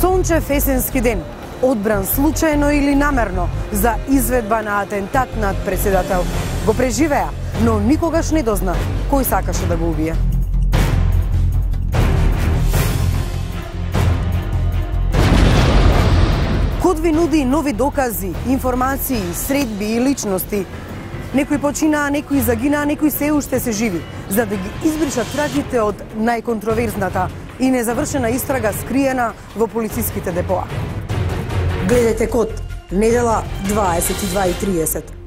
Сончев есенски ден, одбран случајно или намерно за изведба на атентат над председател. Го преживеа, но никогаш не дозна кој сакаше да го убие. Код ви нуди нови докази, информации, средби и личности. Некои починаа, некои загинаа, некои се уште се живи, за да ги избришат трагите од најконтроверзната и незавршена истрага скриена во полициските депоа. Гледате Код, недела 22:30.